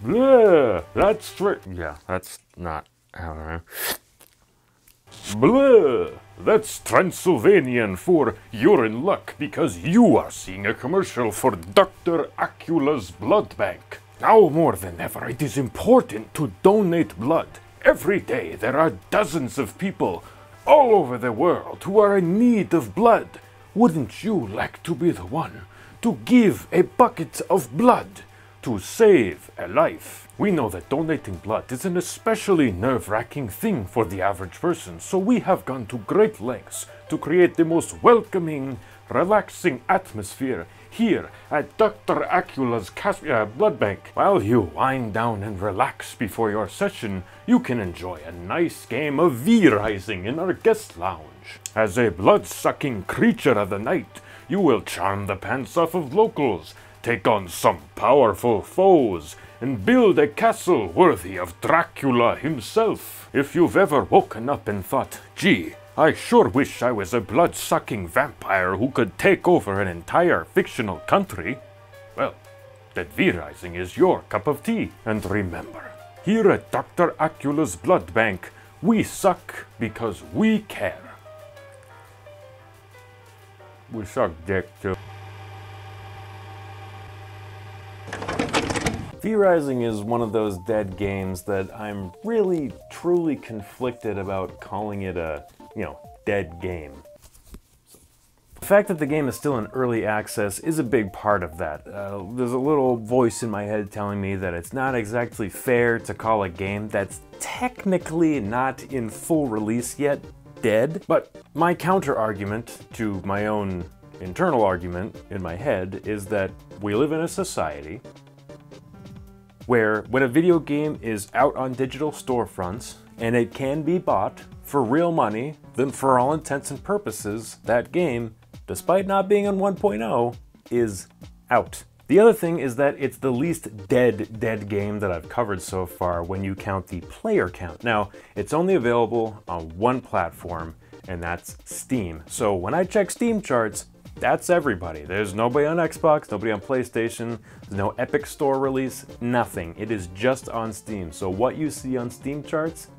Bleh, yeah, that's not how I... Bleh, that's Transylvanian for you're in luck because you are seeing a commercial for Dr. Acula's blood bank. Now more than ever, it is important to donate blood. Every day there are dozens of people all over the world who are in need of blood. Wouldn't you like to be the one to give a bucket of blood to save a life? We know that donating blood is an especially nerve-wracking thing for the average person, so we have gone to great lengths to create the most welcoming, relaxing atmosphere here at Dr. Acula's blood bank. While you wind down and relax before your session, you can enjoy a nice game of V-Rising in our guest lounge. As a blood-sucking creature of the night, you will charm the pants off of locals, take on some powerful foes, and build a castle worthy of Dracula himself. If you've ever woken up and thought, gee, I sure wish I was a blood-sucking vampire who could take over an entire fictional country, well, that V-Rising is your cup of tea. And remember, here at Dr. Acula's blood bank, we suck because we care. We suck dick too. V-Rising is one of those dead games that I'm really, truly conflicted about calling it a, dead game. The fact that the game is still in early access is a big part of that. There's a little voice in my head telling me that it's not exactly fair to call a game that's technically not in full release yet dead. But my counter-argument to my own internal argument in my head is that we live in a society where when a video game is out on digital storefronts and it can be bought for real money, then for all intents and purposes, that game, despite not being on 1.0, is out. The other thing is that it's the least dead game that I've covered so far when you count the player count. Now, it's only available on one platform, and that's Steam. So when I check Steam charts, that's everybody. There's nobody on Xbox, nobody on PlayStation, there's no Epic Store release, nothing. It is just on Steam. So what you see on Steam charts,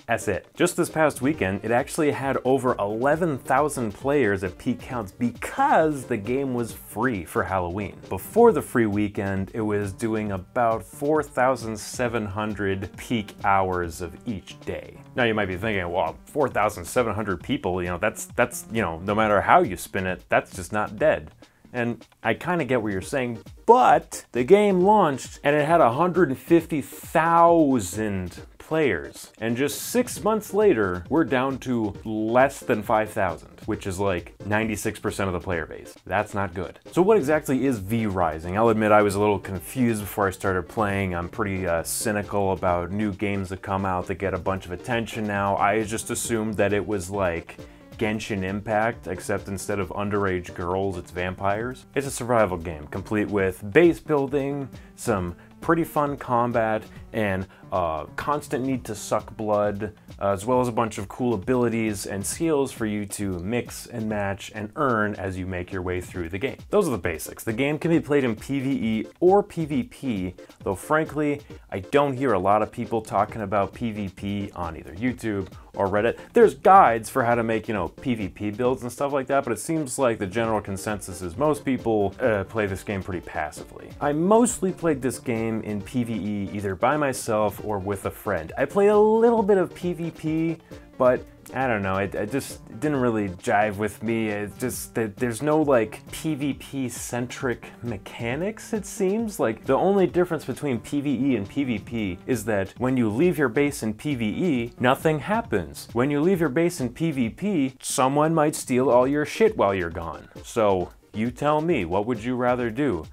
that's it. Just this past weekend, it actually had over 11,000 players at peak counts because the game was free for Halloween. Before the free weekend, it was doing about 4,700 peak hours of each day. Now you might be thinking, well, 4,700 people, that's no matter how you spin it, that's just not dead. And I kind of get what you're saying, but the game launched and it had 150,000 players. And just 6 months later, we're down to less than 5,000, which is like 96% of the player base. That's not good. So what exactly is V-Rising? I'll admit I was a little confused before I started playing. I'm pretty cynical about new games that come out that get a bunch of attention now. I just assumed that it was like Genshin Impact, except instead of underage girls, it's vampires. It's a survival game, complete with base building, some pretty fun combat, and constant need to suck blood, as well as a bunch of cool abilities and skills for you to mix and match and earn as you make your way through the game. Those are the basics. The game can be played in PvE or PvP, though frankly, I don't hear a lot of people talking about PvP on either YouTube or Reddit. There's guides for how to make, PvP builds and stuff like that, but it seems like the general consensus is most people play this game pretty passively. I mostly played this game in PvE either by myself or with a friend. I played a little bit of PvP, but I don't know, it just didn't really jive with me. It's just that there's no like PvP-centric mechanics, it seems. Like the only difference between PvE and PvP is that when you leave your base in PvE, nothing happens. When you leave your base in PvP, someone might steal all your shit while you're gone. So you tell me, what would you rather do?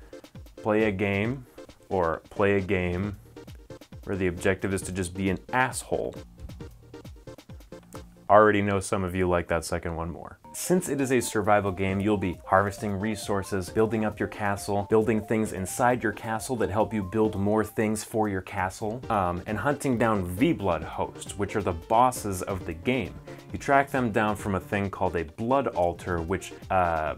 Play a game or play a game where the objective is to just be an asshole? Already know some of you like that second one more. Since it is a survival game, you'll be harvesting resources, building up your castle, building things inside your castle that help you build more things for your castle, and hunting down V-Blood hosts, which are the bosses of the game. You track them down from a thing called a blood altar, which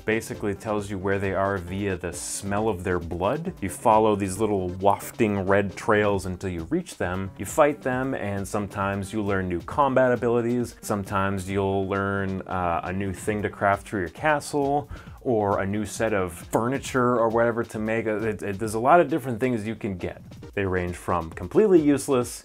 basically tells you where they are via the smell of their blood. You follow these little wafting red trails until you reach them. You fight them, and sometimes you learn new combat abilities. Sometimes you'll learn a new thing to craft for your castle, or a new set of furniture or whatever to make. There's a lot of different things you can get. They range from completely useless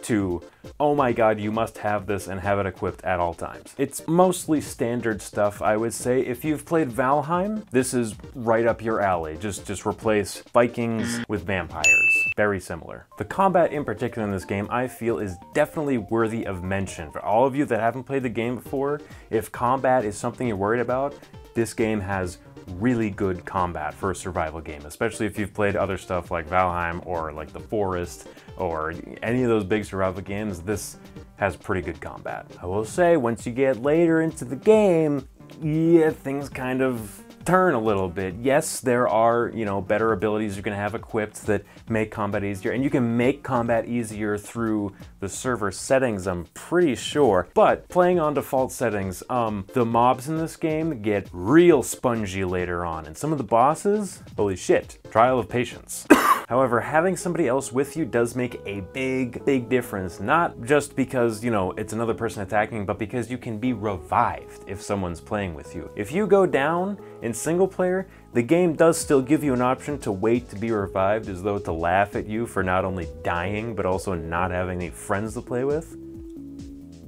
to, oh my god, you must have this and have it equipped at all times. It's mostly standard stuff, I would say. If you've played Valheim, this is right up your alley. Just replace Vikings with vampires. Very similar. The combat in particular in this game, I feel, is definitely worthy of mention. For all of you that haven't played the game before, if combat is something you're worried about, this game has really good combat for a survival game, especially if you've played other stuff like Valheim or like The Forest or any of those big survival games. This has pretty good combat. I will say, once you get later into the game, yeah, things kind of turn a little bit. Yes, there are, you know, better abilities you're gonna have equipped that make combat easier, and you can make combat easier through the server settings, I'm pretty sure. But playing on default settings, the mobs in this game get real spongy later on, and some of the bosses, holy shit, trial of patience. However, having somebody else with you does make a big difference, not just because, you know, it's another person attacking, but because you can be revived if someone's playing with you. If you go down in single player, the game does still give you an option to wait to be revived, as though to laugh at you for not only dying, but also not having any friends to play with.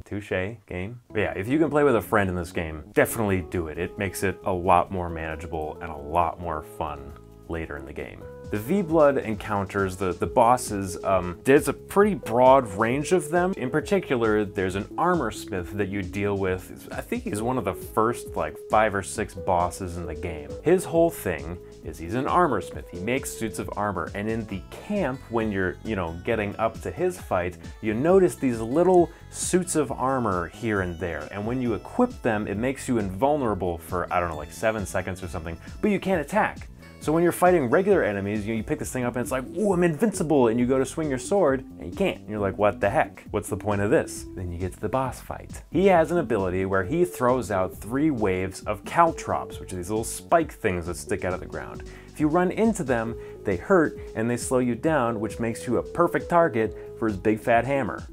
Touché, game. But yeah, if you can play with a friend in this game, definitely do it. It makes it a lot more manageable and a lot more fun later in the game. The V-Blood encounters, the bosses, there's a pretty broad range of them. In particular, there's an armor smith that you deal with. I think he's one of the first like 5 or 6 bosses in the game. His whole thing is he's an armor smith. He makes suits of armor, and in the camp, when you're, you know, getting up to his fight, you notice these little suits of armor here and there, and when you equip them, it makes you invulnerable for, I don't know, like 7 seconds or something, but you can't attack. So when you're fighting regular enemies, you pick this thing up and it's like, ooh, I'm invincible, and you go to swing your sword, and you can't. And you're like, what the heck? What's the point of this? Then you get to the boss fight. He has an ability where he throws out 3 waves of caltrops, which are these little spike things that stick out of the ground. If you run into them, they hurt and they slow you down, which makes you a perfect target for his big fat hammer.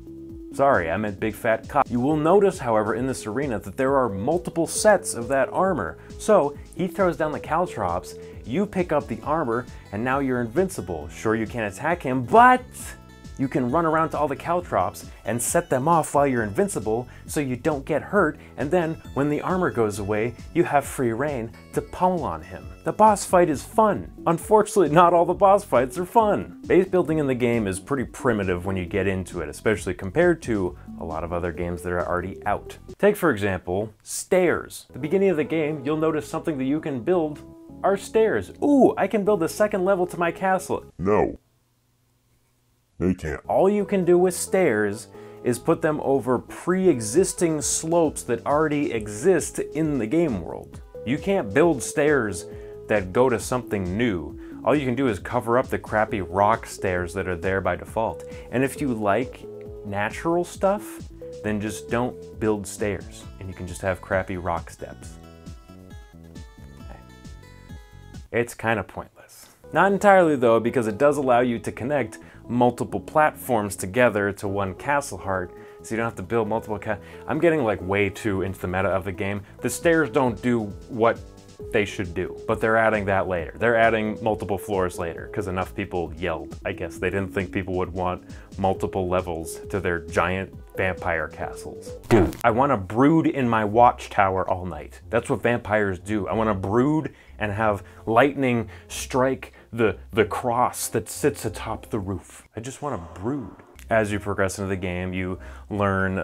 Sorry, I meant big fat cock. You will notice, however, in this arena that there are multiple sets of that armor. So he throws down the caltrops, you pick up the armor, and now you're invincible. Sure, you can't attack him, but you can run around to all the caltrops and set them off while you're invincible so you don't get hurt, and then when the armor goes away, you have free reign to pummel on him. The boss fight is fun. Unfortunately, not all the boss fights are fun. Base building in the game is pretty primitive when you get into it, especially compared to a lot of other games that are already out. Take, for example, stairs. At the beginning of the game, you'll notice something that you can build are stairs. Ooh, I can build a 2nd level to my castle. No. They can't. All you can do with stairs is put them over pre-existing slopes that already exist in the game world. You can't build stairs that go to something new. All you can do is cover up the crappy rock stairs that are there by default. And if you like natural stuff, then just don't build stairs, and you can just have crappy rock steps. It's kind of pointless. Not entirely though, because it does allow you to connect multiple platforms together to one castle heart, so you don't have to build multiple I'm getting like way too into the meta of the game. The stairs don't do what they should do, but they're adding that later. They're adding multiple floors later, because enough people yelled. I guess they didn't think people would want multiple levels to their giant vampire castles. Dude, I want to brood in my watchtower all night. That's what vampires do. I want to brood and have lightning strike the cross that sits atop the roof. I just want to brood. As you progress into the game, you learn,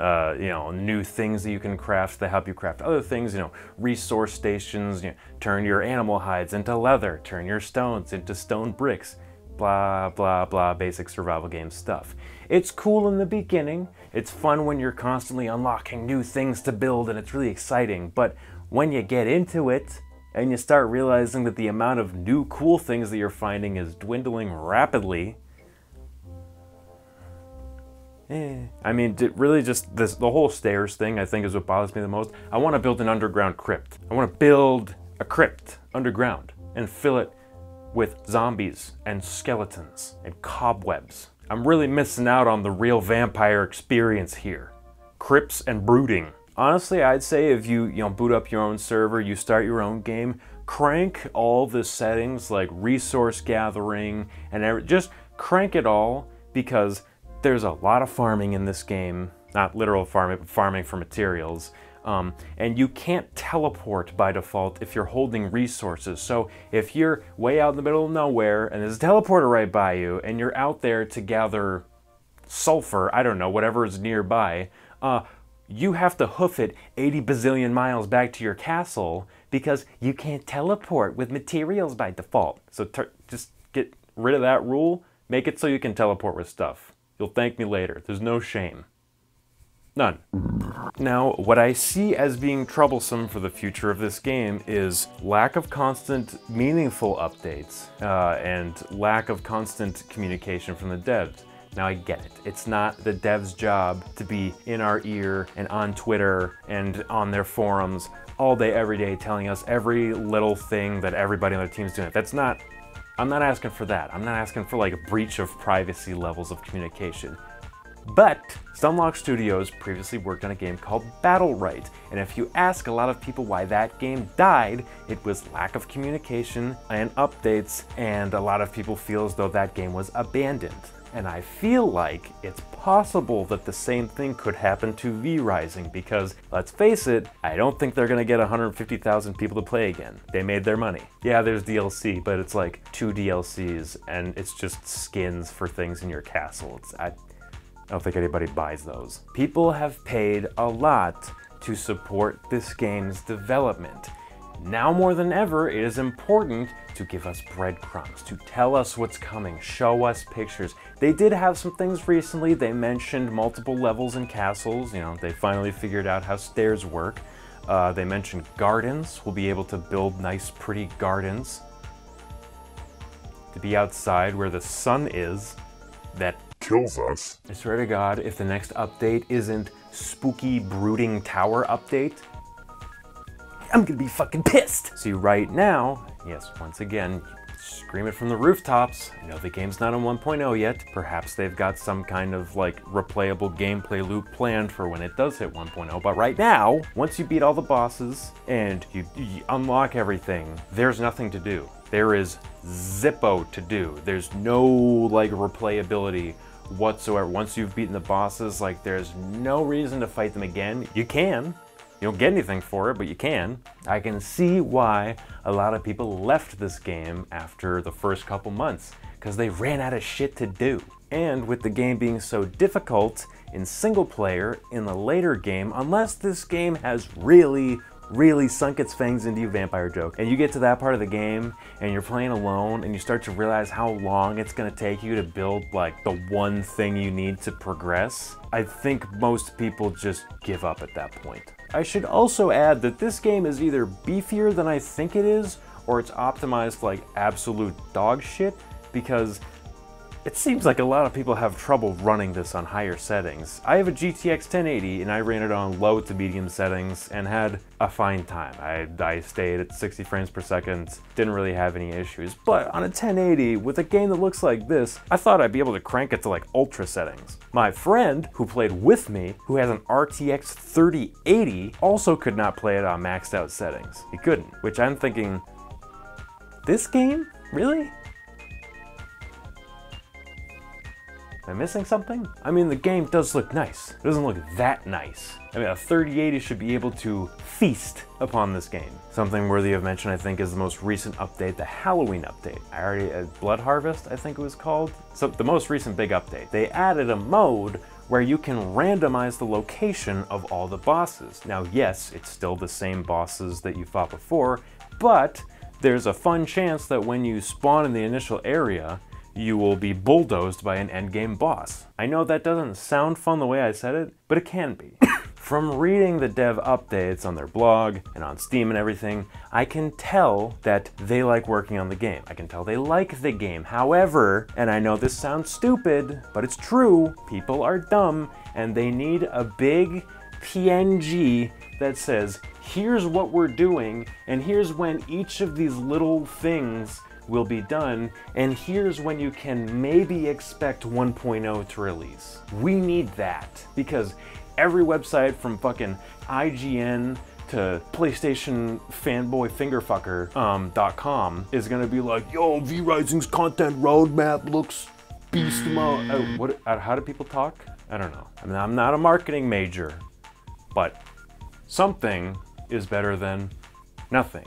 you know, new things that you can craft that help you craft other things. You know, resource stations. You know, turn your animal hides into leather. Turn your stones into stone bricks. Blah blah blah. Basic survival game stuff. It's cool in the beginning. It's fun when you're constantly unlocking new things to build, and it's really exciting. But when you get into it and you start realizing that the amount of new cool things that you're finding is dwindling rapidly, I mean, really just the whole stairs thing, I think, is what bothers me the most. I want to build an underground crypt. I want to build a crypt underground and fill it with zombies and skeletons and cobwebs. I'm really missing out on the real vampire experience here. Crypts and brooding. Honestly, I'd say if you boot up your own server, you start your own game, crank all the settings like resource gathering and just crank it all, because there's a lot of farming in this game. Not literal farming, but farming for materials. And you can't teleport by default if you're holding resources. So if you're way out in the middle of nowhere and there's a teleporter right by you and you're out there to gather sulfur, I don't know, whatever is nearby, you have to hoof it 80 bazillion miles back to your castle because you can't teleport with materials by default. So just get rid of that rule, make it so you can teleport with stuff. You'll thank me later. There's no shame. None. Now, what I see as being troublesome for the future of this game is lack of constant, meaningful updates, and lack of constant communication from the devs. Now, I get it. It's not the devs' job to be in our ear and on Twitter and on their forums all day, every day, telling us every little thing that everybody on their team is doing. I'm not asking for that. I'm not asking for like a breach of privacy levels of communication. But Stunlock Studios previously worked on a game called Battlewright, and if you ask a lot of people why that game died, it was lack of communication and updates, and a lot of people feel as though that game was abandoned. And I feel like it's possible that the same thing could happen to V-Rising, because, let's face it, I don't think they're gonna get 150,000 people to play again. They made their money. Yeah, there's DLC, but it's like 2 DLCs, and it's just skins for things in your castle. I don't think anybody buys those. People have paid a lot to support this game's development. Now more than ever, it is important to give us breadcrumbs, to tell us what's coming, show us pictures. They did have some things recently. They mentioned multiple levels and castles. They finally figured out how stairs work. They mentioned gardens. We'll be able to build nice, pretty gardens. To be outside where the sun is, that kills us. I swear to God, if the next update isn't spooky, brooding tower update, I'm gonna be fucking pissed. See, right now, yes, once again, scream it from the rooftops. I know the game's not on 1.0 yet. Perhaps they've got some kind of like replayable gameplay loop planned for when it does hit 1.0. But right now, once you beat all the bosses and you unlock everything, there's nothing to do. There is zippo to do. There's no like replayability whatsoever. Once you've beaten the bosses, like there's no reason to fight them again. You can. You don't get anything for it, but you can. I can see why a lot of people left this game after the first couple months, because they ran out of shit to do. And with the game being so difficult in single player in the later game, unless this game has really sunk its fangs into you, vampire joke, and you get to that part of the game and you're playing alone and you start to realize how long it's going to take you to build like the one thing you need to progress, I think most people just give up at that point. I should also add that this game is either beefier than I think it is, or it's optimized like absolute dog shit, because it seems like a lot of people have trouble running this on higher settings. I have a GTX 1080 and I ran it on low to medium settings and had a fine time. I stayed at 60 frames per second, didn't really have any issues. But on a 1080 with a game that looks like this, I thought I'd be able to crank it to like ultra settings. My friend who played with me, who has an RTX 3080, also could not play it on maxed out settings. He couldn't, which I'm thinking, this game? Really? Am I missing something? I mean, the game does look nice. It doesn't look that nice. I mean, a 3080 should be able to feast upon this game. Something worthy of mention, I think, is the most recent update, the Halloween update. Blood Harvest, I think it was called. So the most recent big update. They added a mode where you can randomize the location of all the bosses. Now, yes, it's still the same bosses that you fought before, but there's a fun chance that when you spawn in the initial area, you will be bulldozed by an endgame boss. I know that doesn't sound fun the way I said it, but it can be. From reading the dev updates on their blog and on Steam and everything, I can tell that they like working on the game. I can tell they like the game. However, and I know this sounds stupid, but it's true, people are dumb and they need a big PNG that says, here's what we're doing, and here's when each of these little things will be done, and here's when you can maybe expect 1.0 to release. We need that, because every website from fucking IGN to PlayStation fanboy fingerfucker.com is gonna be like, yo, V-Rising's content roadmap looks beast mode. How do people talk? I don't know. I mean, I'm not a marketing major, but something is better than nothing.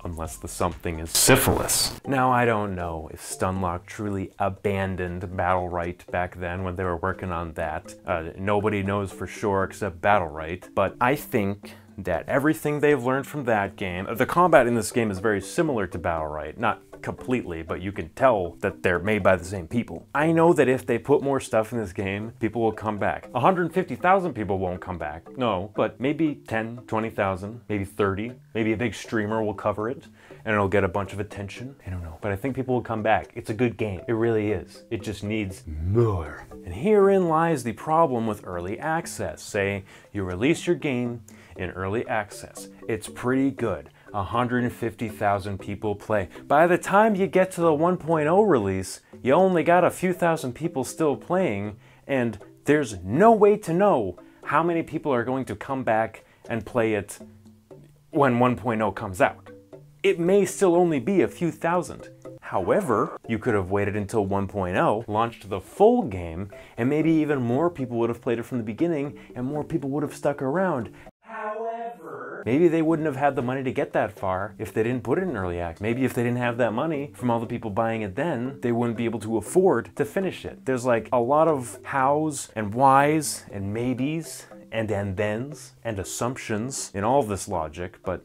Unless the something is syphilis. Now, I don't know if Stunlock truly abandoned Battlerite back then when they were working on that. Nobody knows for sure except Battlerite, but I think that everything they've learned from that game, the combat in this game is very similar to Battlerite, not completely, but you can tell that they're made by the same people. I know that if they put more stuff in this game, people will come back. 150,000 people won't come back, no, but maybe 10, 20,000, maybe 30, maybe a big streamer will cover it and it'll get a bunch of attention. I don't know, but I think people will come back. It's a good game, it really is. It just needs more. And herein lies the problem with early access. Say you release your game in early access, it's pretty good. 150,000 people play. By the time you get to the 1.0 release, you only got a few thousand people still playing, and there's no way to know how many people are going to come back and play it when 1.0 comes out. It may still only be a few thousand. However, you could have waited until 1.0, launched the full game, and maybe even more people would have played it from the beginning, and more people would have stuck around. Maybe they wouldn't have had the money to get that far if they didn't put it in early access. Maybe if they didn't have that money from all the people buying it then, they wouldn't be able to afford to finish it. There's like a lot of hows and whys and maybes and thens and assumptions in all of this logic, but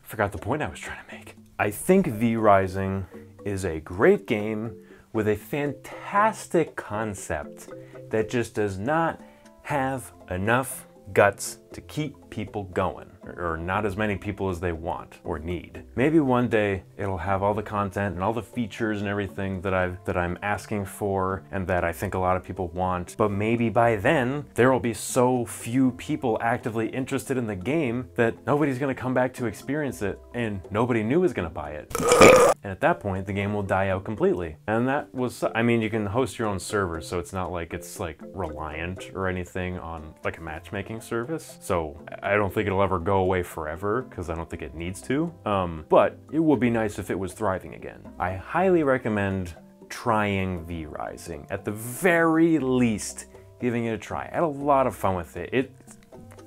forgot the point I was trying to make. I think V-Rising is a great game with a fantastic concept that just does not have enough guts to keep people going, or not as many people as they want or need. Maybe one day it'll have all the content and all the features and everything that I'm asking for and that I think a lot of people want, but maybe by then there will be so few people actively interested in the game that nobody's gonna come back to experience it and nobody new is gonna buy it. And at that point, the game will die out completely. And that was, I mean, you can host your own server, so it's not like it's like reliant or anything on like a matchmaking service. So I don't think it'll ever go away forever, because I don't think it needs to. But it would be nice if it was thriving again. I highly recommend trying V-Rising. At the very least, giving it a try. I had a lot of fun with it. It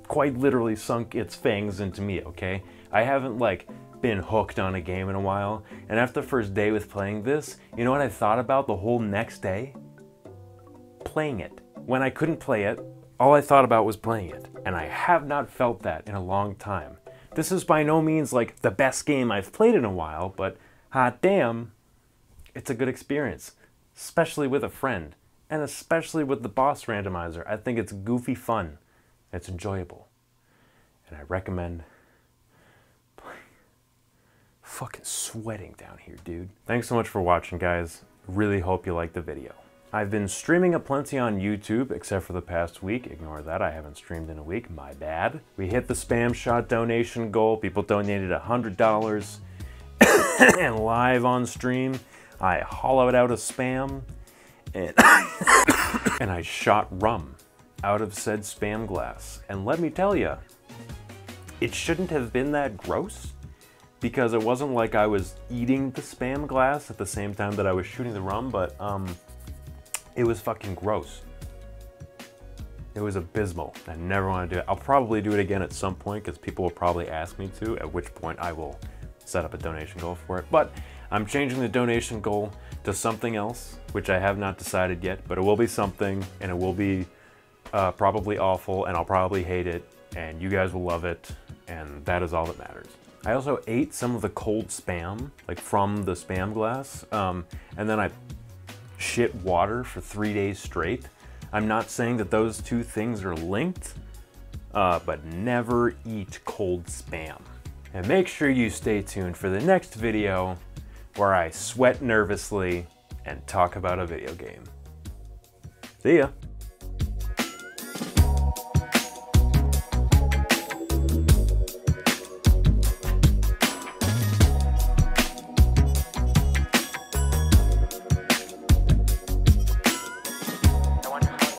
quite literally sunk its fangs into me, okay? I haven't like been hooked on a game in a while, and after the first day with playing this, you know what I thought about the whole next day? Playing it. When I couldn't play it, all I thought about was playing it, and I have not felt that in a long time. This is by no means like the best game I've played in a while, but hot damn, it's a good experience, especially with a friend, and especially with the boss randomizer. I think it's goofy fun, it's enjoyable, and I recommend playing. Fucking sweating down here, dude. Thanks so much for watching, guys. Really hope you liked the video. I've been streaming aplenty on YouTube, except for the past week. Ignore that, I haven't streamed in a week, my bad. We hit the spam shot donation goal. People donated $100. And live on stream, I hollowed out a spam, and, and I shot rum out of said spam glass. And let me tell you, it shouldn't have been that gross, because it wasn't like I was eating the spam glass at the same time that I was shooting the rum, but it was fucking gross. It was abysmal. I never want to do it. I'll probably do it again at some point because people will probably ask me to, at which point I will set up a donation goal for it. But I'm changing the donation goal to something else, which I have not decided yet, but it will be something, and it will be probably awful, and I'll probably hate it, and you guys will love it, and that is all that matters. I also ate some of the cold spam, like from the spam glass, and then I shit water for 3 days straight. I'm not saying that those two things are linked, but never eat cold spam. And make sure you stay tuned for the next video where I sweat nervously and talk about a video game. See ya!